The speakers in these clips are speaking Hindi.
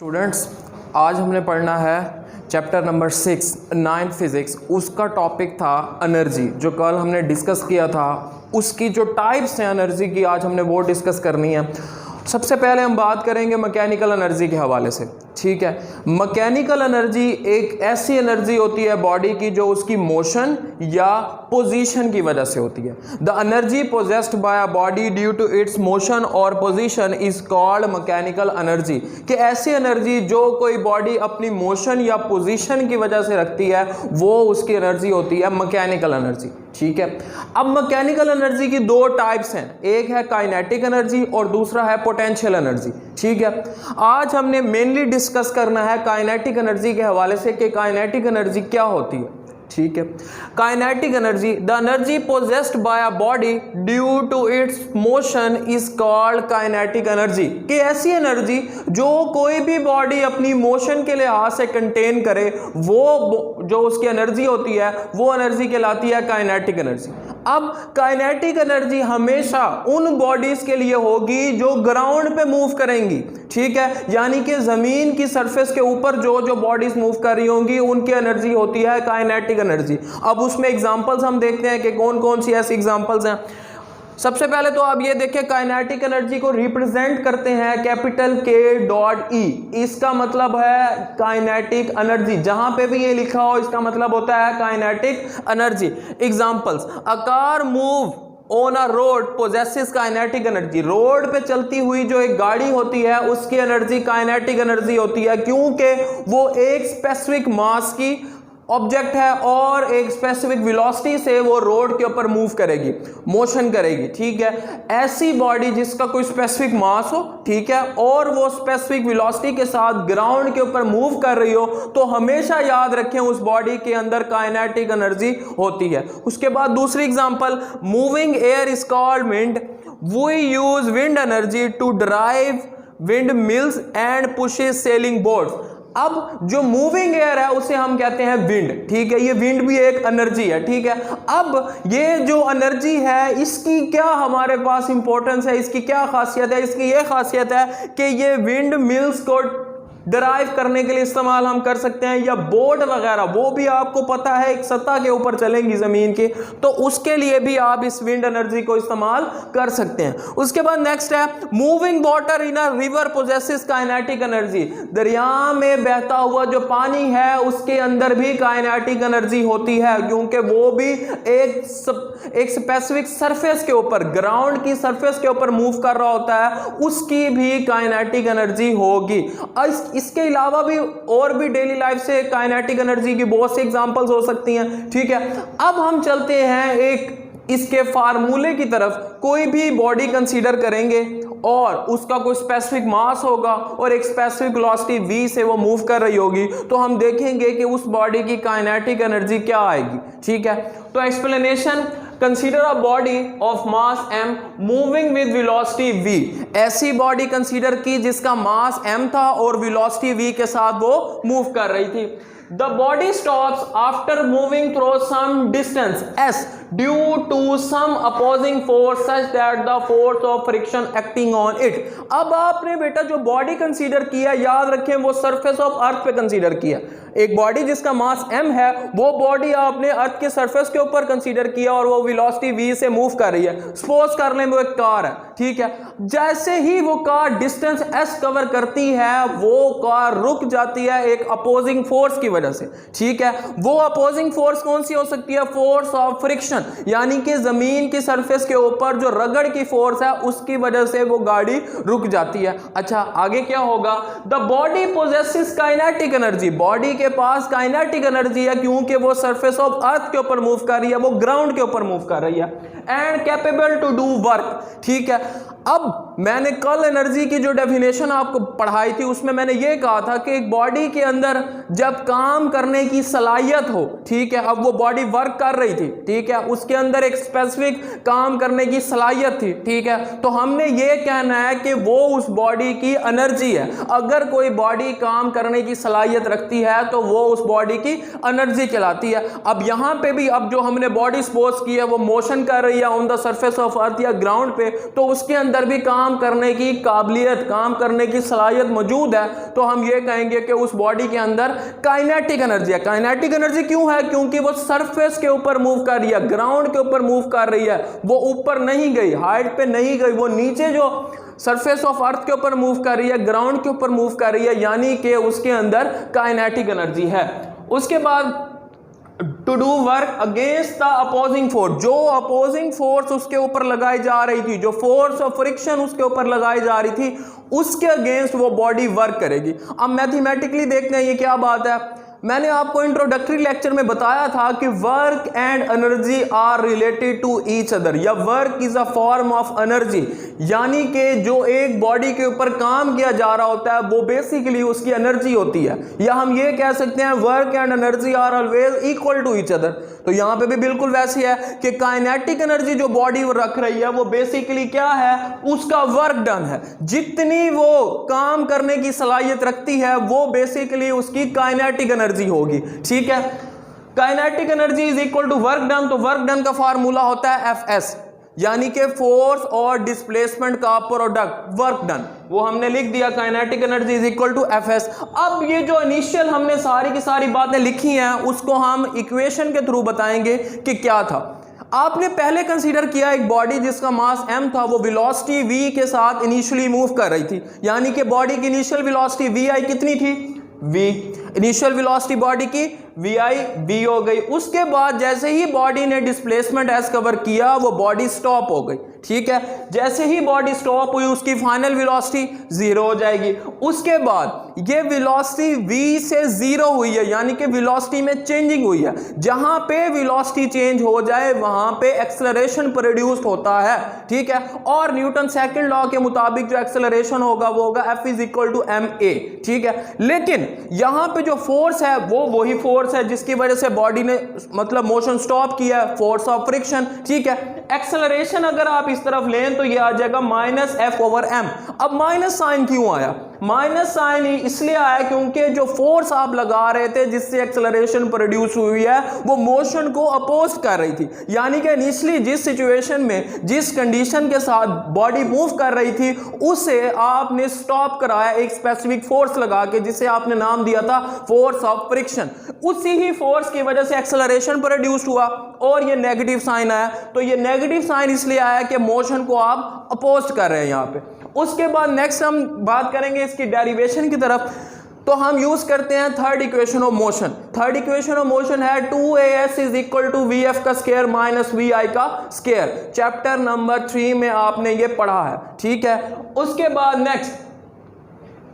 स्टूडेंट्स, आज हमने पढ़ना है चैप्टर नंबर 6 9th फिजिक्स। उसका टॉपिक था एनर्जी। जो कल हमने डिस्कस किया था उसकी जो टाइप्स हैं एनर्जी की, आज हमने वो डिस्कस करनी है। सबसे पहले हम बात करेंगे मैकेनिकल एनर्जी के हवाले से। ठीक है, मैकेनिकल एनर्जी एक ऐसी एनर्जी होती है बॉडी की जो उसकी मोशन या पोजीशन की वजह से होती है। The energy possessed by a body due to its motion और position is called mechanical energy. कि ऐसी एनर्जी जो कोई बॉडी अपनी मोशन या पोजीशन की वजह से रखती है वो उसकी एनर्जी होती है मैकेनिकल एनर्जी। ठीक है, अब मैकेनिकल एनर्जी की दो टाइप्स हैं, एक है काइनेटिक एनर्जी और दूसरा है पोटेंशियल एनर्जी। ठीक है, आज हमने मेनली डिस्कस करना है काइनेटिक एनर्जी के हवाले से कि काइनेटिक एनर्जी क्या होती है। ठीक है, kinetic energy the energy possessed by a body due to its motion is called kinetic energy. कि ऐसी एनर्जी जो कोई भी बॉडी अपनी मोशन के लिहाज से कंटेन करे वो जो उसकी एनर्जी होती है वो एनर्जी कहलाती है काइनेटिक एनर्जी। अब काइनेटिक एनर्जी हमेशा उन बॉडीज के लिए होगी जो ग्राउंड पे मूव करेंगी। ठीक है, यानी कि जमीन की सरफेस के ऊपर जो जो बॉडीज मूव कर रही होंगी उनकी एनर्जी होती है काइनेटिक एनर्जी। अब उसमें एग्जांपल्स हम देखते हैं कि कौन कौन सी ऐसी एग्जांपल्स हैं। सबसे पहले तो आप ये देखें, काइनेटिक एनर्जी को रिप्रेजेंट करते हैं कैपिटल K.E। इसका मतलब है काइनेटिक एनर्जी। जहां पे भी ये लिखा हो इसका मतलब होता है kinetic energy. Examples, a car move on a road possesses kinetic energy. Road पे चलती हुई जो एक गाड़ी होती है उसकी एनर्जी काइनेटिक एनर्जी होती है, क्योंकि वो एक स्पेसिफिक मास की ऑब्जेक्ट है और एक स्पेसिफिक वेलोसिटी से वो रोड के ऊपर मूव करेगी, मोशन करेगी। ठीक है, ऐसी बॉडी जिसका कोई स्पेसिफिक मास हो, ठीक है, और वो स्पेसिफिक वेलोसिटी के साथ ग्राउंड के ऊपर मूव कर रही हो, तो हमेशा याद रखें उस बॉडी के अंदर काइनेटिक एनर्जी होती है। उसके बाद दूसरी example, moving air is called wind. We use wind energy to drive wind mills and pushes sailing boats. अब जो मूविंग एयर है उसे हम कहते हैं विंड। ठीक है, ये विंड भी एक एनर्जी है। ठीक है, अब ये जो एनर्जी है इसकी क्या हमारे पास इंपॉर्टेंस है, इसकी क्या खासियत है? इसकी ये खासियत है कि ये विंड मिल्स को ड्राइव करने के लिए इस्तेमाल हम कर सकते हैं, या बोट वगैरह वो भी आपको पता है एक सतह के ऊपर चलेंगी जमीन की, तो उसके लिए भी आप इस विंड एनर्जी को इस्तेमाल कर सकते हैं। उसके बाद नेक्स्ट है, moving water in a river possesses kinetic energy. दरिया में बहता हुआ जो पानी है उसके अंदर भी काइनेटिक एनर्जी होती है, क्योंकि वो भी एक स्पेसिफिक सरफेस के ऊपर, ग्राउंड की सरफेस के ऊपर मूव कर रहा होता है, उसकी भी काइनेटिक एनर्जी होगी। इसके अलावा भी और भी डेली लाइफ से काइनेटिक एनर्जी की बहुत सी एग्जांपल्स हो सकती हैं। ठीक है, अब हम चलते हैं एक इसके फार्मूले की तरफ। कोई भी बॉडी कंसीडर करेंगे और उसका कोई स्पेसिफिक मास होगा और एक स्पेसिफिक वेलोसिटी v से वो मूव कर रही होगी, तो हम देखेंगे कि उस बॉडी की काइनेटिक एनर्जी क्या आएगी। ठीक है, तो explanation, consider a body of mass m moving with velocity v। ऐसी बॉडी कंसीडर की जिसका मास m था और वेलोसिटी v के साथ वो मूव कर रही थी। The body stops after moving through some distance s due to some opposing force such that the force of friction acting on it। अब आपने बेटा जो बॉडी कंसीडर किया, याद रखें वो सरफेस ऑफ अर्थ पे कंसीडर किया। एक बॉडी जिसका मास m है वो बॉडी आपने अर्थ के सरफेस के ऊपर कंसीडर किया और वो वेलोसिटी v से मूव कर रही है। सपोज कर लें वो एक कार है। ठीक है, जैसे ही वो कार डिस्टेंस s कवर करती है वो कार रुक जाती है एक अपोजिंग फोर्स की वजह से। ठीक है, वो अपोजिंग फोर्स कौन सी हो सकती है? फोर्स ऑफ फ्रिक्शन, यानी कि जमीन की सरफेस के ऊपर जो रगड़ की फोर्स है उसकी वजह से वो गाड़ी रुक जाती है। अच्छा, आगे क्या होगा? The body possesses kinetic energy. Body के पास काइनेटिक एनर्जी है क्योंकि वो सरफेस ऑफ अर्थ के ऊपर मूव कर रही है, वो ग्राउंड के ऊपर मूव कर रही है, and capable to do work. ठीक है, अब मैंने कल एनर्जी की जो डेफिनेशन आपको पढ़ाई थी उसमें मैंने ये कहा था कि एक बॉडी के अंदर जब काम करने की सलाहियत हो, ठीक है, अब वो बॉडी वर्क कर रही थी, ठीक है, उसके अंदर एक स्पेसिफिक काम करने की सलाहियत थी। ठीक है, तो हमने ये कहना है कि वो उस बॉडी की एनर्जी है। अगर कोई बॉडी काम करने की सलाहियत रखती है तो वो उस बॉडी की एनर्जी कहलाती है। अब यहां पे भी अब जो हमने बॉडी सपोज की है वो मोशन कर रही है on the surface of earth या ग्राउंड पे, तो उसके अंदर भी काम काम करने की काबिलियत, काम करने की सलाहियत मौजूद है, तो हम ये कहेंगे कि उस बॉडी के अंदर काइनेटिक एनर्जी है। काइनेटिक एनर्जी क्यों है? क्योंकि वो सरफेस के ऊपर मूव कर रही है, ग्राउंड के ऊपर मूव कर रही है, वो ऊपर नहीं गई, हाइट पे नहीं गई, वो नीचे जो सरफेस ऑफ अर्थ के ऊपर मूव कर रही है, ग्राउंड के ऊपर मूव कर रही है, यानी कि उसके अंदर काइनेटिक एनर्जी है। उसके बाद to do work against the opposing force, जो अपोजिंग फोर्स उसके ऊपर लगाई जा रही थी, जो फोर्स ऑफ फ्रिक्शन उसके ऊपर लगाई जा रही थी, उसके अगेंस्ट वो बॉडी वर्क करेगी। अब मैथमेटिकली देखते हैं ये क्या बात है। मैंने आपको इंट्रोडक्टरी लेक्चर में बताया था कि work and energy are related to each other, या work is a form of energy, यानी कि जो एक बॉडी के ऊपर काम किया जा रहा होता है वो बेसिकली उसकी एनर्जी होती है, या हम ये कह सकते हैं work and energy are always equal to each other. तो यहां पे भी बिल्कुल वैसी है कि काइनेटिक एनर्जी जो बॉडी रख रही है वो बेसिकली क्या है, उसका वर्क डन है। जितनी वो काम करने की सलाहियत रखती है वो बेसिकली उसकी काइनेटिक एनर्जी होगी। ठीक है, kinetic energy is equal to work done. तो वर्क डन का फार्मूला होता है Fs, यानी कि फोर्स और डिस्प्लेसमेंट का प्रोडक्ट, वर्क डन, वो हमने लिख दिया। Kinetic energy is equal to Fs। अब ये जो इनिशियल हमने सारी की सारी बातें लिखी हैं उसको हम इक्वेशन के थ्रू बताएंगे कि क्या था। आपने पहले कंसीडर किया एक बॉडी जिसका मास m था, वो वेलोसिटी v के साथ इनिशियली मूव कर रही थी, यानी कि बॉडी की इनिशियल वेलोसिटी vi कितनी थी, v। इनिशियल वेलोसिटी बॉडी की vi v हो गई। उसके बाद जैसे ही बॉडी ने डिस्प्लेसमेंट s कवर किया वो बॉडी स्टॉप हो गई। ठीक है, जैसे ही बॉडी स्टॉप हुई उसकी फाइनल वेलोसिटी 0 हो जाएगी। उसके बाद ये वेलोसिटी v से 0 हुई है, यानी कि वेलोसिटी में चेंजिंग हुई है। जहां पे वेलोसिटी चेंज हो जाए वहां पे एक्सेलरेशन प्रोड्यूस होता है। ठीक है, और न्यूटन सेकंड लॉ के मुताबिक जो एक्सेलरेशन होगा वो होगा F is equal to ma। ठीक है, लेकिन यहां पे जो फोर्स है वो वही फोर्स है जिसकी वजह से बॉडी ने मतलब मोशन स्टॉप किया, फोर्स ऑफ फ्रिक्शन। ठीक है, एक्सेलरेशन अगर आप इस तरफ लें तो ये आ जाएगा माइनस F/m। अब माइनस साइन क्यों आया? माइनस साइन इसलिए आया क्योंकि जो फोर्स आप लगा रहे थे जिससे एक्सेलरेशन प्रोड्यूस हुई है वो मोशन को अपोज कर रही थी, यानी कि इनिशियली जिस सिचुएशन में, जिस कंडीशन के साथ बॉडी मूव कर रही थी उसे आपने स्टॉप कराया एक स्पेसिफिक फोर्स लगा के, जिसे आपने नाम दिया था फोर्स ऑफ फ्रिक्शन। उसी ही फोर्स की वजह से एक्सेलरेशन प्रोड्यूस हुआ और ये नेगेटिव साइन आया। तो ये नेगेटिव साइन इसलिए आया कि मोशन को आप अपोज कर रहे हैं यहां पे। उसके बाद नेक्स्ट हम बात करेंगे इसकी डेरिवेशन की तरफ, तो हम यूज करते हैं third equation of motion. Third equation of motion है 2as is equal to vf का स्क्वायर माइनस vi का स्क्वायर। चैप्टर नंबर 3 में आपने ये पढ़ा है। ठीक है, उसके बाद नेक्स्ट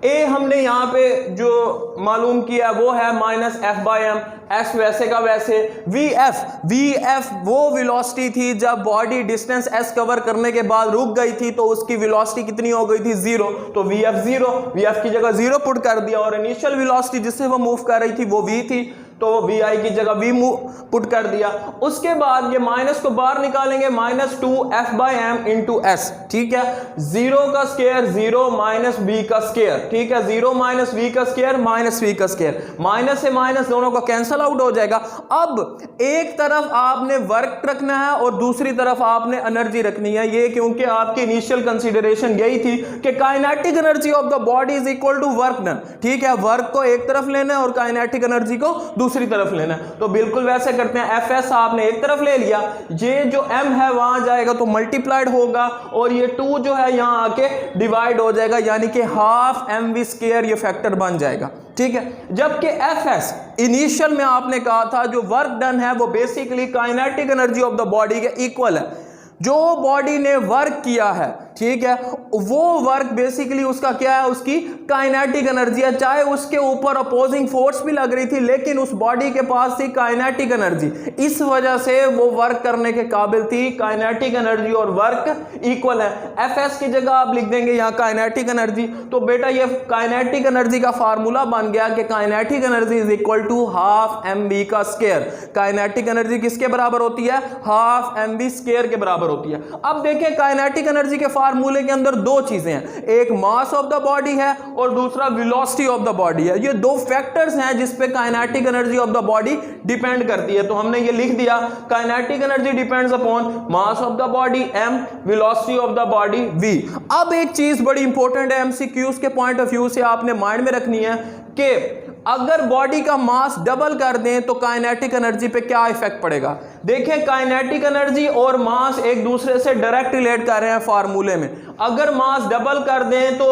ए हमने यहाँ पे जो मालूम किया वो है माइनस F/m, s वैसे का वैसे। vf वो वेलोसिटी थी जब बॉडी डिस्टेंस s कवर करने के बाद रुक गई थी तो उसकी वेलोसिटी कितनी हो गई थी, 0। तो vf की जगह 0 पुट कर दिया, और इनिशियल वेलोसिटी जिससे वो मूव कर रही थी वो v थी, तो vi की जगह v पुट कर दिया। उसके बाद ये माइनस को बाहर निकालेंगे, माइनस 2F/m इंटू s। ठीक है, 0 का स्क्वायर 0 माइनस b का स्क्वायर। ठीक है, 0 माइनस v का स्क्वायर माइनस v का स्क्वायर, माइनस से माइनस दोनों का कैंसल आउट हो जाएगा। अब एक तरफ आपने वर्क रखना है और दूसरी तरफ आपने एनर्जी रखनी है, ये क्योंकि आपकी इनिशियल कंसीडरेशन यही थी कि kinetic energy of the body is equal to work done. ठीक है, वर्क को एक तरफ लेना है और काइनेटिक एनर्जी को दूसरी तरफ लेना है। तो बिल्कुल वैसे करते हैं, Fs आपने एक तरफ ले लिया, ये जो m है वहां जाएगा तो मल्टीप्लाइड होगा और ये 2 जो है यहां आके डिवाइड हो जाएगा, यानी कि हाफ mv² ये फैक्टर बन जाएगा। ठीक है, जबकि Fs इनिशियल में आपने कहा था जो वर्क डन है वो basically kinetic energy of the body के इक्वल है। जो बॉडी ने वर्क किया है, ठीक है, वो वर्क बेसिकली उसका क्या है, उसकी काइनेटिक एनर्जी है। चाहे उसके ऊपर अपोजिंग फोर्स भी लग रही थी लेकिन उस बॉडी के पास थी काइनेटिक एनर्जी, इस वजह से वो वर्क करने के काबिल थी। काइनेटिक एनर्जी और वर्क इक्वल है। Fs की जगह आप लिख देंगे यहाँ काइनेटिक एनर्जी। तो बेटा ये काइनेटिक एनर्जी का फार्मूला बन गया कि kinetic energy is equal to half mv का स्क्वायर। काइनेटिक एनर्जी किसके बराबर होती है, हाफ mv स्क्वायर के बराबर होती है। अब देखें काइनेटिक एनर्जी के फार्मूले के अंदर दो चीजें हैं, एक मास ऑफ द बॉडी है और दूसरा वेलोसिटी ऑफ द बॉडी है। ये दो फैक्टर्स हैं जिस पे kinetic energy of the body depend करती है। तो हमने ये लिख दिया, kinetic energy depends upon mass of the body m, velocity of the body v। अब एक चीज बड़ी इंपॉर्टेंट है, एमसीक्यूज के पॉइंट ऑफ व्यू से आपने माइंड में रखनी है कि अगर बॉडी का मास डबल कर दें तो काइनेटिक एनर्जी पे क्या इफेक्ट पड़ेगा। देखें, काइनेटिक एनर्जी और मास एक दूसरे से डायरेक्ट रिलेट कर रहे हैं फार्मूले में। अगर मास डबल कर दें तो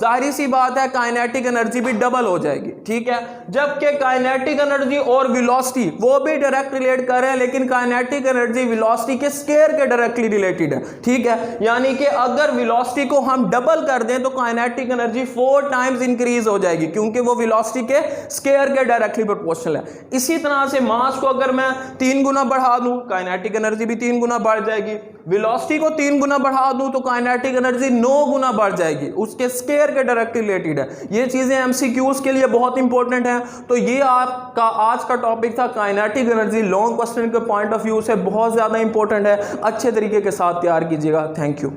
जाहिर सी बात है काइनेटिक एनर्जी भी डबल हो जाएगी, ठीक है। जबकि काइनेटिक एनर्जी और वेलोसिटी वो भी डायरेक्ट रिलेट कर रहे हैं, लेकिन काइनेटिक एनर्जी वेलोसिटी के स्केयर के डायरेक्टली रिलेटेड है, ठीक है। यानी कि अगर वेलोसिटी को हम डबल कर दें तो काइनेटिक एनर्जी 4 टाइम्स इंक्रीज हो जाएगी, क्योंकि वो वेलोसिटी के स्केयर के डायरेक्टली प्रोपोर्शनल है। इसी तरह से मास को अगर मैं 3 गुना बढ़ा दूं, काइनेटिक एनर्जी भी 3 गुना बढ़ जाएगी। वेलोसिटी को 3 गुना बढ़ा दूं तो काइनेटिक एनर्जी 9 गुना बढ़ जाएगी, उसके स्केयर के डायरेक्टली रिलेटेड है। ये चीजें एमसीक्यूज के लिए बहुत इंपॉर्टेंट हैं। तो ये आपका आज का टॉपिक था, काइनेटिक एनर्जी लॉन्ग क्वेश्चन के पॉइंट ऑफ व्यू से बहुत ज्यादा इंपॉर्टेंट है। अच्छे तरीके के साथ तैयार कीजिएगा। Thank you.